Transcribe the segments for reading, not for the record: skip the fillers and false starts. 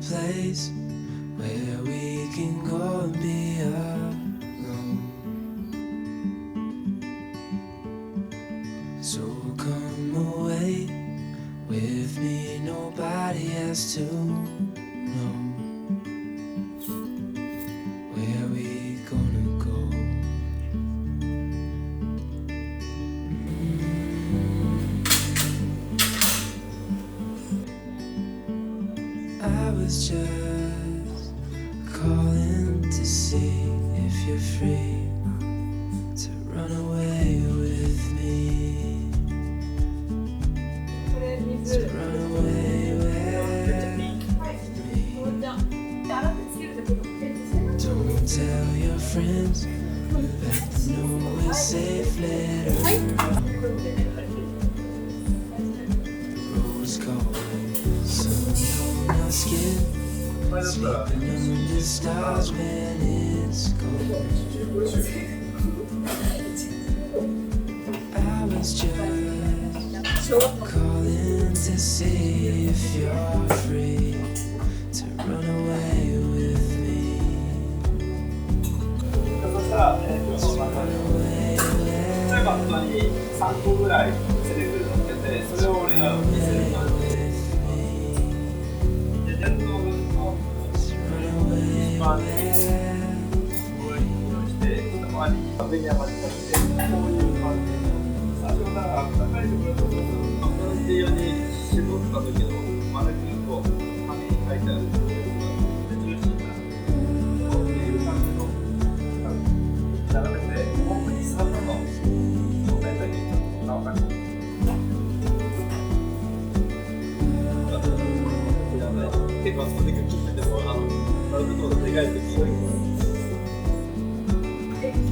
place where we can go and be alone. So come away with me, nobody has to know where we gonna go. I was just calling to see if you're free to run away with me. To run away with me. Don't tell your friends that no is safe later. Rose calling, sun on my skin, sleeping under stars when it's cold. I was just calling to see if you're free to run away with me. そしたら、例えばここに3個ぐらいセレクト乗っけて、それを俺が見せる感じで、ジェット分の一番上にして、その周りに上に上がってきて、こういう感じで、最初から高いところとこのスティアに絞った時の丸くこう紙に書いてある重心がこういう感じの並べて奥に3の正面だけ直かに結構あそこで切ってても丸くとでかい時よりも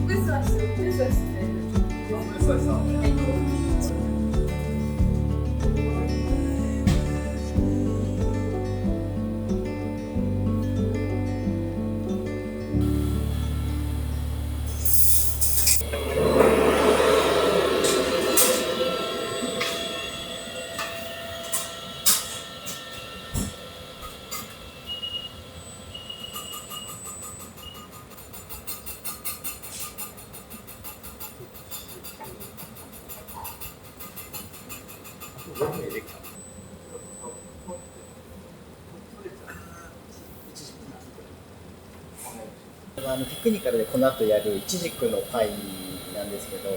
プレスはしてるプレスはしてるプレスはさテクニカルでこの後やるイチジクのパイなんですけど、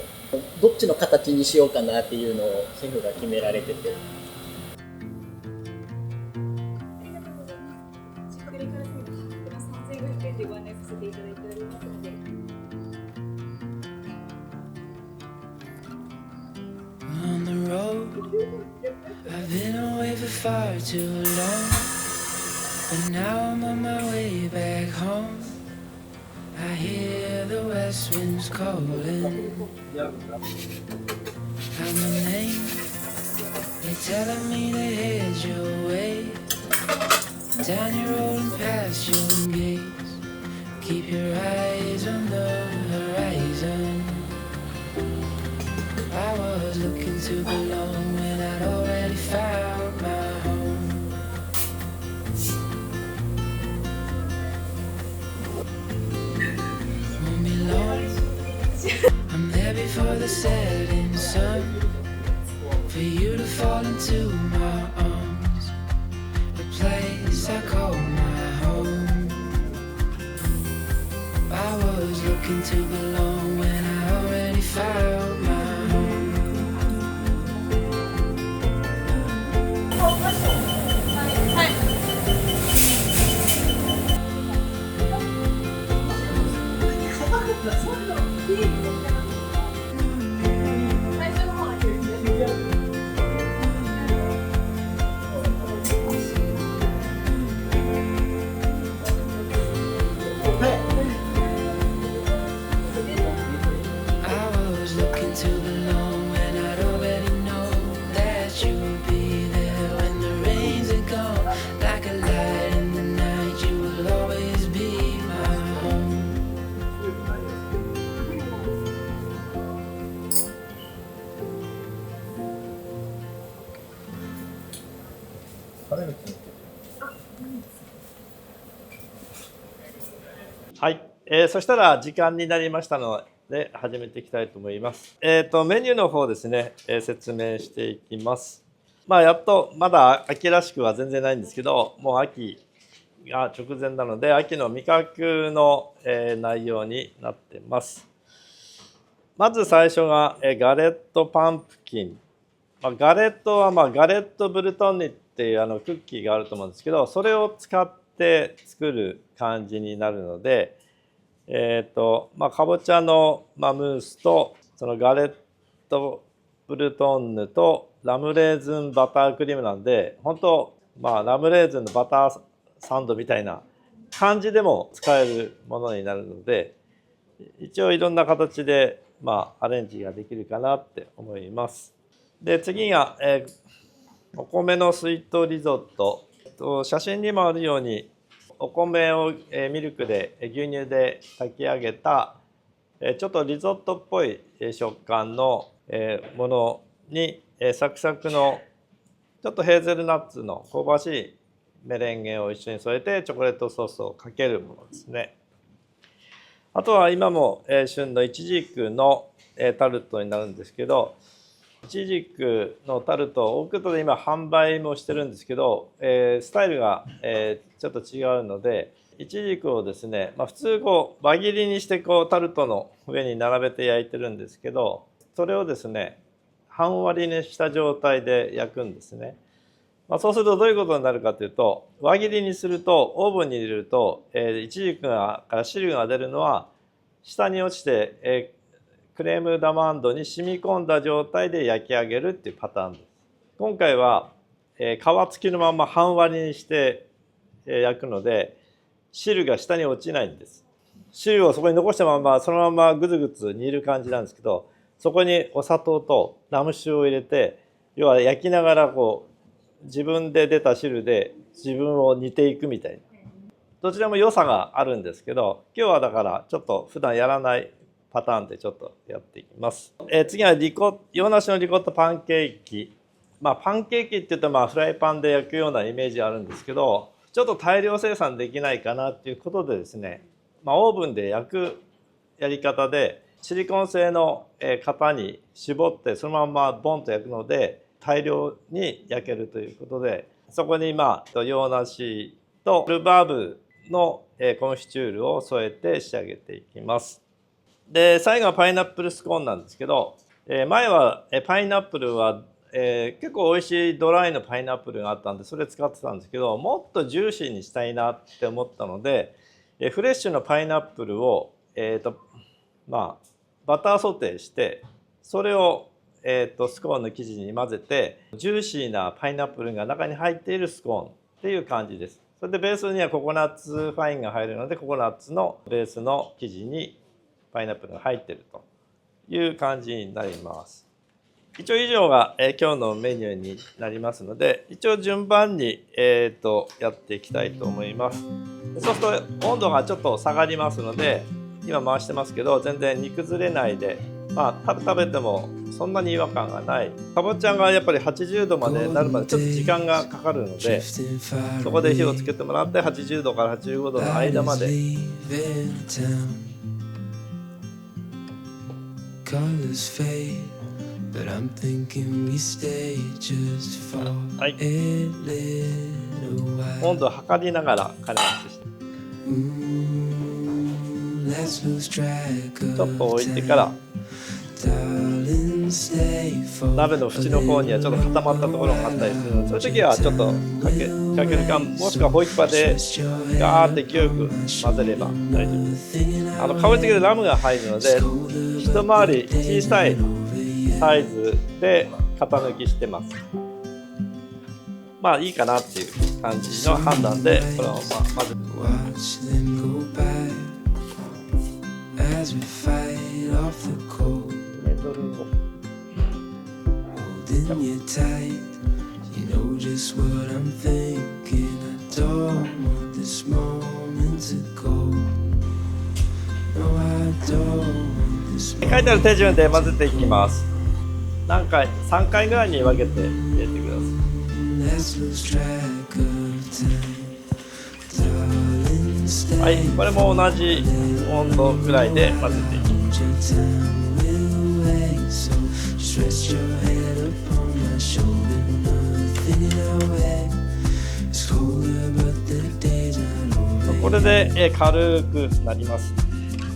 どっちの形にしようかなっていうのをシェフが決められてて。ご案内させていただいておりますので。On the road, I've been away for far too long, but now I'm on my way back home. I hear the west winds calling out my name. They're telling me to head your way, down your road and past your gates. Keep your eyes on the horizon. I was looking to belong when I'd already found my home. Won't be long, I'm there before the setting sun, for you to fall into my arms, the place I call my home. I was looking to belong when I already found my home. はい、そしたら時間になりましたので始めていきたいと思います。メニューの方ですね、説明していきます。やっとまだ秋らしくは全然ないんですけど、もう秋が直前なので秋の味覚の、内容になってます。まず最初が、ガレットパンプキン。ガレットは、ガレットブルトンニっていうクッキーがあると思うんですけど、それを使って作る感じになるので、かぼちゃの、ムースとそのガレットブルトンヌとラムレーズンバタークリームなんで、本当、ラムレーズンのバターサンドみたいな感じでも使えるものになるので、一応いろんな形で、アレンジができるかなって思います。で次が、お米のスイートリゾット。写真にもあるようにお米をミルクで牛乳で炊き上げたちょっとリゾットっぽい食感のものにサクサクのちょっとヘーゼルナッツの香ばしいメレンゲを一緒に添えてチョコレートソースをかけるものですね。あとは今も旬のイチジクのタルトになるんですけど、イチジクのタルトオークッドで今販売もしてるんですけど、スタイルがちょっと違うので、イチジクをですね、普通輪切りにしてタルトの上に並べて焼いてるんですけど、それをですね半割りにした状態で焼くんですね。そうするとどういうことになるかというと、輪切りにするとオーブンに入れるとイチジクから汁が出るのは下に落ちてクレームダマンドに染み込んだ状態で焼き上げるっていうパターンです。今回は皮付きのまま半割りにして焼くので汁が下に落ちないんです。汁をそこに残したままそのままぐつぐつ煮る感じなんですけど、そこにお砂糖とラム酒を入れて、要は焼きながら自分で出た汁で自分を煮ていくみたいな、どちらも良さがあるんですけど、今日はだからちょっと普段やらないパターンでちょっとやっていきます。次は洋梨のリコッタパンケーキ。パンケーキっていうとフライパンで焼くようなイメージあるんですけど、ちょっと大量生産できないかなっていうことでですね、オーブンで焼くやり方でシリコン製の型に絞ってそのままボンと焼くので大量に焼けるということで、そこに洋梨とルバーブのコンフィチュールを添えて仕上げていきます。で最後はパイナップルスコーンなんですけど、前はパイナップルは結構美味しいドライのパイナップルがあったんでそれ使ってたんですけど、もっとジューシーにしたいなって思ったのでフレッシュのパイナップルをバターソテーしてそれをスコーンの生地に混ぜてジューシーなパイナップルが中に入っているスコーンっていう感じです。それでベースにはココナッツファインが入るのでココナッツのベースの生地にパイナップルが入っているという感じになります。一応以上が今日のメニューになりますので、一応順番にやっていきたいと思います。そうすると温度がちょっと下がりますので、今回してますけど全然煮崩れないで、食べてもそんなに違和感がない。かぼちゃがやっぱり80度までなるまでちょっと時間がかかるので、そこで火をつけてもらって80度から85度の間まで。はい、温度を測りながら加熱して、ちょっと置いてから鍋の縁の方にはちょっと固まったところがあったりするので、そういう時はちょっとかけるか、もしくはホイッパーでガーって勢いよく混ぜれば大丈夫です。香り的にラムが入るので一回り小さいサイズで型抜きしてます。いいかなっていう感じの判断でこのまま混ぜて書いてある手順で混ぜていきます。何回3回ぐらいに分けて入れてください。はい、これも同じ温度ぐらいで混ぜていきます。これで軽くなります。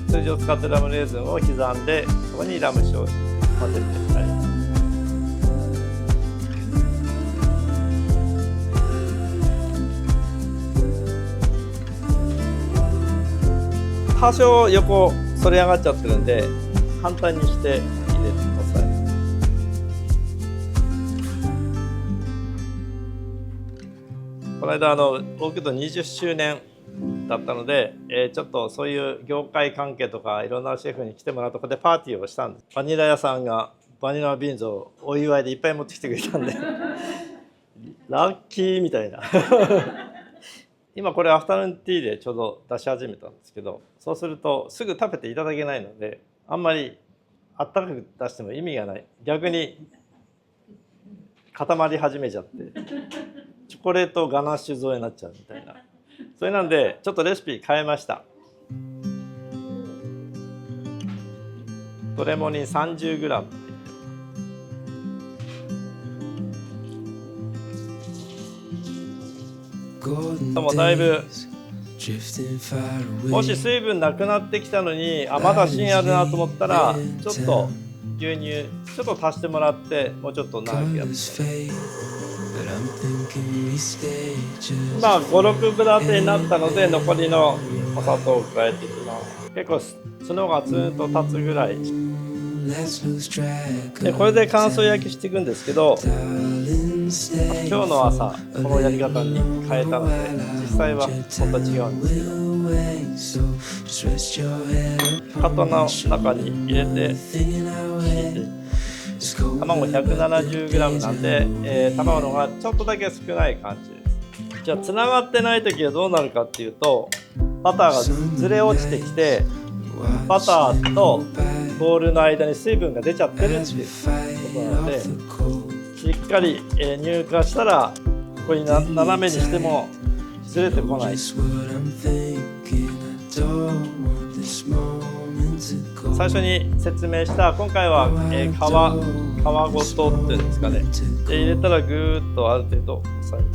通常使ってるラムレーズンを刻んで、そこにラム酒を混ぜてあります。多少横反り上がっちゃってるんで、反対にして入れてください。この間オークド20周年だったので、ちょっとそういう業界関係とかいろんなシェフに来てもらうとこでパーティーをしたんです。バニラ屋さんがバニラビーンズをお祝いでいっぱい持ってきてくれたんでラッキーみたいな今これアフタヌーンティーでちょうど出し始めたんですけど、そうするとすぐ食べていただけないので、あんまりあったかく出しても意味がない。逆に固まり始めちゃってチョコレートガナッシュ添えになっちゃうみたいな。それなんでちょっとレシピ変えました。トレモニ 30g。 でもだいぶ、もし水分なくなってきたのにまだ芯あるなと思ったら、ちょっと牛乳ちょっと足してもらって、もうちょっと長くやって今56分立てになったので、残りのお砂糖を加えていきます。結構角がツーンと立つぐらいで、これで乾燥焼きしていくんですけど、今日の朝このやり方に変えたので、実際は本当は違うんですけど、型の中に入れて敷いて、卵 170g なんで、卵の方がちょっとだけ少ない感じです。じゃあつながってない時はどうなるかっていうと、バターがずれ落ちてきて、バターとボウルの間に水分が出ちゃってるっていうことなので、しっかり乳化したら、ここに斜めにしてもずれてこない。最初に説明した今回は皮ごとっていうんですかね、で入れたらぐーっとある程度押さえる。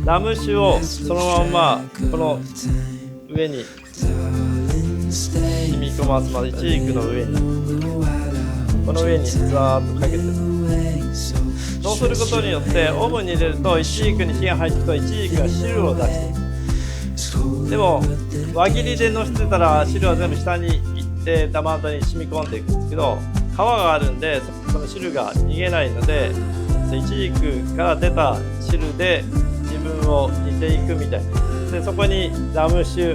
ラム酒をそのまんまこの上に染み込ませます。イチジクの上に、この上にザーッとかけて、そうすることによってオーブンに入れるとイチジクに火が入っていくとイチジクが汁を出していく。でも輪切りでのせてたら汁は全部下に行ってダマに染み込んでいくんですけど、皮があるんでその汁が逃げないので、イチジクから出た汁で自分を煮ていくみたいな。でそこにラム酒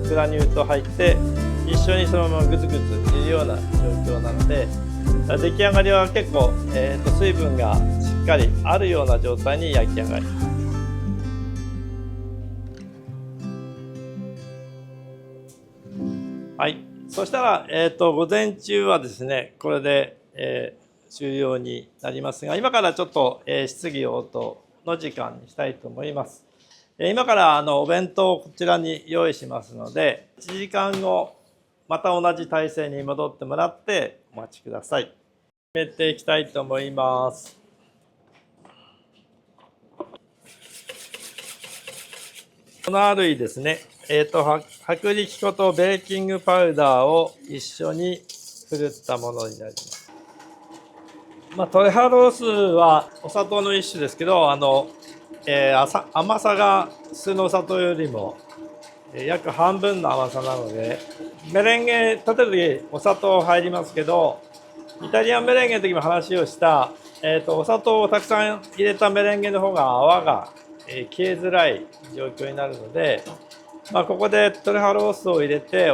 グラニュー糖入って一緒にそのままグツグツ煮るような状況なので、出来上がりは結構、水分がしっかりあるような状態に焼き上がります。はい、そしたら、午前中はですね、これで、終了になりますが、今からちょっと、質疑応答の時間にしたいと思います。今からお弁当をこちらに用意しますので、1時間後また同じ体勢に戻ってもらってお待ちください。決めていきたいと思います。粉類ですね。薄力粉とベーキングパウダーを一緒にふるったものになります。トレハロースはお砂糖の一種ですけど、甘さが普通のお砂糖よりも約半分の甘さなので、メレンゲ立てる時お砂糖入りますけど、イタリアンメレンゲの時も話をした、お砂糖をたくさん入れたメレンゲの方が泡が消えづらい状況になるので、ここでトレハロースを入れて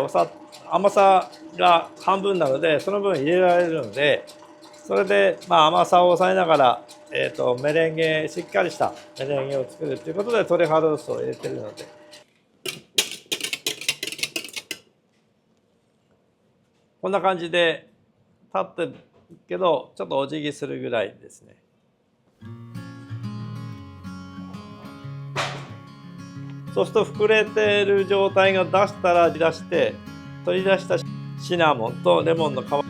甘さが半分なのでその分入れられるので、それで甘さを抑えながら、メレンゲしっかりしたメレンゲを作るということでトレハロースを入れてるので、こんな感じで立ってるけどちょっとお辞儀するぐらいですね。そうすると膨れてる状態が出したら取り出したシナモンとレモンの皮、混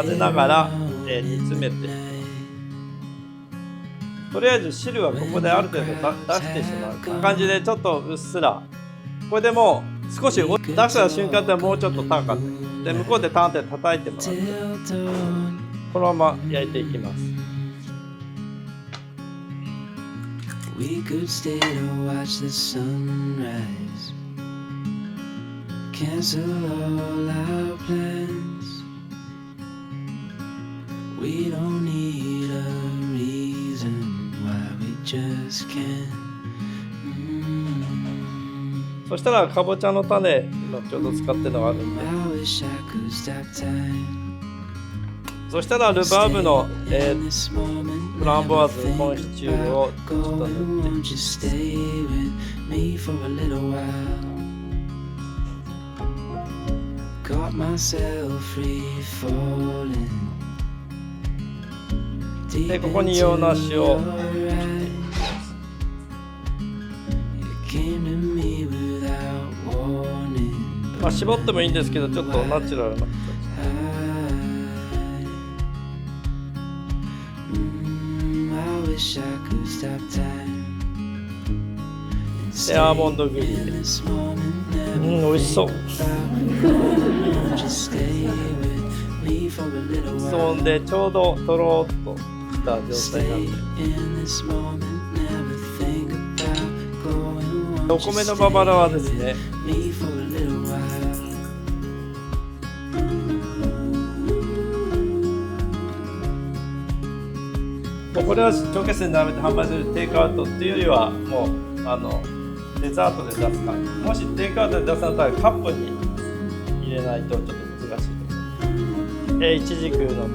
ぜながら、煮詰めて、とりあえず汁はここである程度出してしまうこんな感じで、ちょっとうっすら、これでもう少し出した瞬間でもうちょっと高くで、向こうでタンって叩いてもらってこのまま焼いていきます。We could stay to watch the sunrise, cancel all our plans. We don't need a reason why we just can't. そしたらかぼちゃの種今ちょうど使ってるのがあるんで、 I wish I could stop time. そしたらルバーブの、 In this moment, フランボワーズコーンシチューをちょっと go, 塗って won't you stay with me for a little while? Caught myself free falling で deep ここに into 洋梨を your eyes. You came to me without warning, まあ絞ってもいいんですけど、ちょっとナチュラルな I wish I could stop time. でアーモンドグリー In this moment, 美味しそう。 won't you stay with me for a little 室 while? 温でちょうどとろっとした状態 Stay なんで、 in this moment, never think about going. お Won't you 米のババラはですね、 stay with me for a little while? もうこれはショーケースに並べて販売するテイクアウトっていうよりはもうデザートで出すか、もしテイクアウトで出すんだったらカップに入れないとちょっと難しいと思う。イチジクの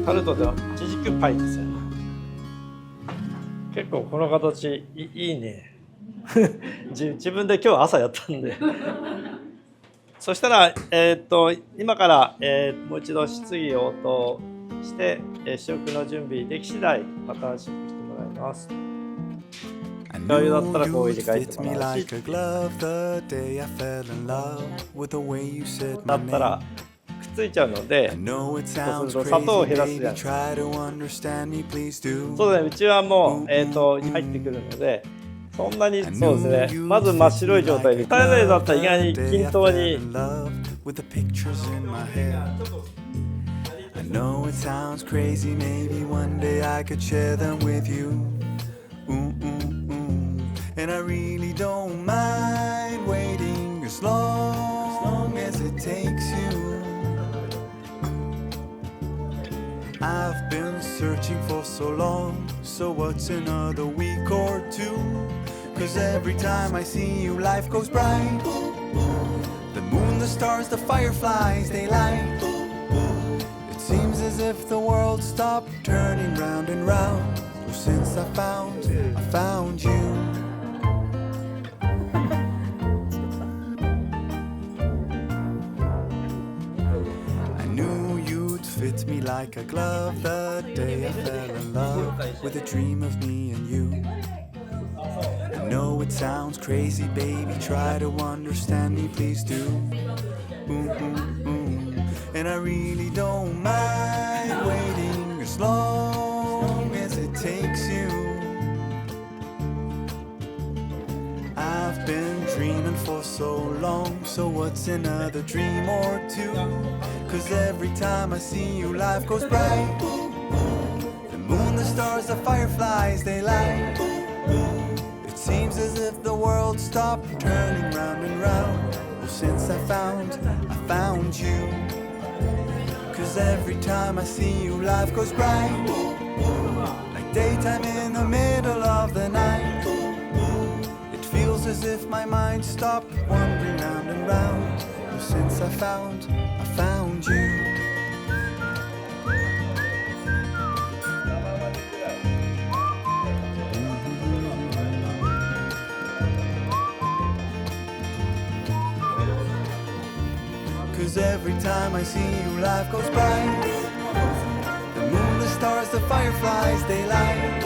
タルトではイチジクパイですよね。結構この形いいね自分で今日朝やったんでそしたら、今から、もう一度質疑応答して、試食の準備でき次第また試食してもらいます。 I No, you knew don't try to go you'd with the guy fit to me my like seat. a glove the day I fell in love with the way you said だ my ったら name. くっついちゃうので I know it sounds そうすると砂糖を減らす crazy, じゃ baby. ん。 Try to understand me, please do. そうだね、うちはもう、入ってくるのでそんなにそうですね、まず真っ白い状態でタイレだったら意外に均等に with the pictures in my head. I know it sounds crazy, maybe one day I could share them with you. And I really don't mind waiting as long as it takes you. I've been searching for so long, so what's another week or two? 'Cause every time I see you, life goes bright. The moon, the stars, the fireflies, they light. It seems as if the world stopped turning round and round. Well, since I found you. I knew you'd fit me like a glove the day I fell in love with a dream of me and you. I know it sounds crazy, baby. Try to understand me, please do. And I really don't mind waiting as long as it takes you. I've been dreaming for so long, so what's another dream or two? 'Cause every time I see you, life goes bright. The moon, the stars, the fireflies, they light. It seems as if the world stopped turning round and round. Well, since I found you. 'Cause every time I see you, life goes bright. Like daytime in the middle of the night. It feels as if my mind stopped wandering round and round. Well, since I found you. Cause every time I see you, life goes bright. The moon, the stars, the fireflies, they light.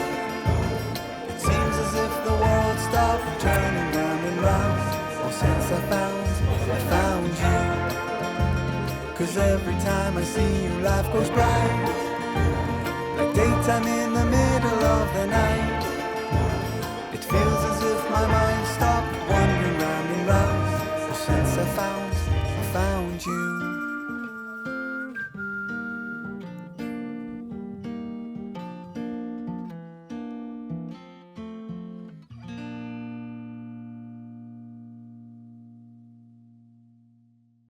It seems as if the world stopped turning round and round. 'cause every time I see you life goes bright like daytime in